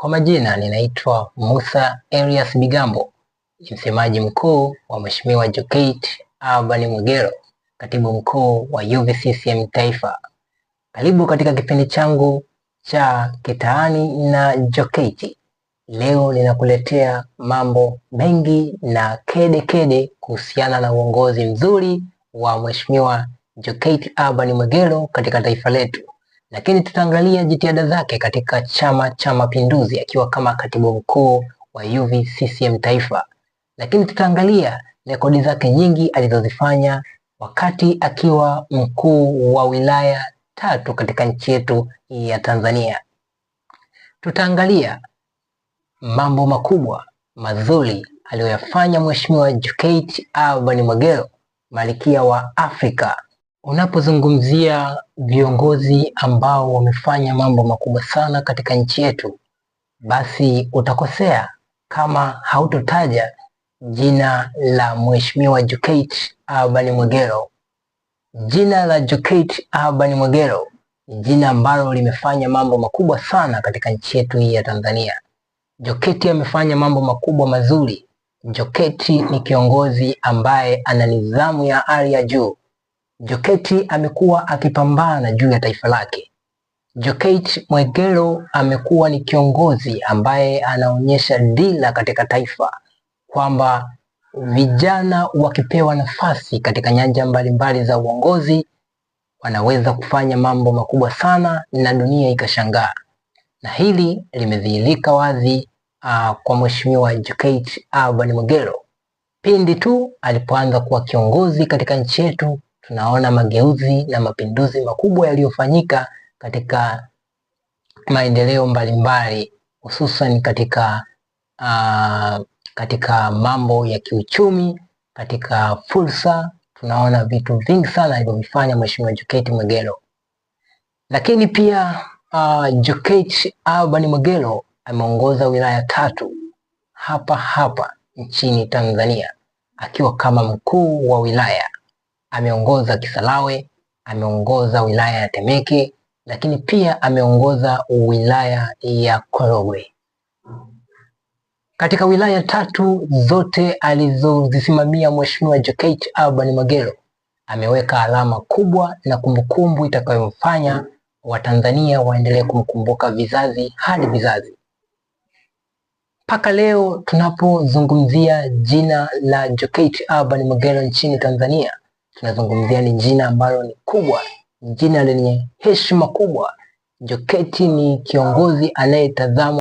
Kwa majina ninaitwa Musa Elias Bigambo, ni msemaji mkuu wa Mheshimiwa Jokate Alban Mwegelo, katibu mkuu wa UVCCM Taifa. Karibu katika kipindi changu cha Kitaani na Jokate. Leo ninakuletea mambo mengi na kede kuhusiana na uongozi mzuri wa Mheshimiwa Jokate Alban Mwegelo katika taifa letu. Lakini tutaangalia jitihada zake katika Chama cha Mapinduzi akiwa kama katibu mkuu wa UVCCM Taifa. Lakini tutaangalia rekodi zake nyingi alizozifanya wakati akiwa mkuu wa wilaya 3 katika nchi yetu ya Tanzania. Tutaangalia mambo makubwa mazuri aliyoyafanya Mheshimiwa Jokate Alban Mwegelo, Malkia wa Afrika. Unapozungumzia viongozi ambao wamefanya mambo makubwa sana katika nchi yetu, basi utakosea kama hautotaja jina la Mheshimiwa Jokate Alban Mwegelo. Jina la Jokate Alban Mwegelo ni jina ambalo limefanya mambo makubwa sana katika nchi yetu hii ya Tanzania. Jokate amefanya mambo makubwa mazuri. Jokate ni kiongozi ambaye ana nidhamu ya hali ya juu. Jokate amekuwa akipambana juu ya taifa lake. Jokate Mwegelo amekuwa ni kiongozi ambaye anaonyesha dira katika taifa, kwamba vijana wakipewa nafasi katika nyanja mbalimbali za uongozi wanaweza kufanya mambo makubwa sana na dunia ikashangaa. Na hili limedhihirika wazi kwa Mheshimiwa Jokate Alban Mwegelo. Pindi tu alipoanza kuwa kiongozi katika nchi yetu, tunaona mageuzi na mapinduzi makubwa yaliyofanyika katika maendeleo mbalimbali, hususan katika mambo ya kiuchumi, katika fursa. Tunaona vitu vingi sana alivyofanya Mheshimiwa Jokate Mwegelo. Lakini pia Jokate Alban Mwegelo ameongoza wilaya 3 hapa nchini Tanzania akiwa kama mkuu wa wilaya. Ameongoza Kisarawe, ameongoza wilaya ya Temeke, lakini pia ameongoza wilaya ya Korogwe. Katika wilaya 3 zote alizozisimamia Mheshimiwa Jokate Alban Mwegelo, ameweka alama kubwa na kumbukumbu itakayomfanya Watanzania waendelee kumkumbuka vizazi hadi vizazi. Mpaka leo tunapozungumzia jina la Jokate Alban Mwegelo nchini Tanzania, tunazungumzia ni jina ambalo ni kubwa, jina lenye heshima kubwa. Jokate ni kiongozi anayetazamwa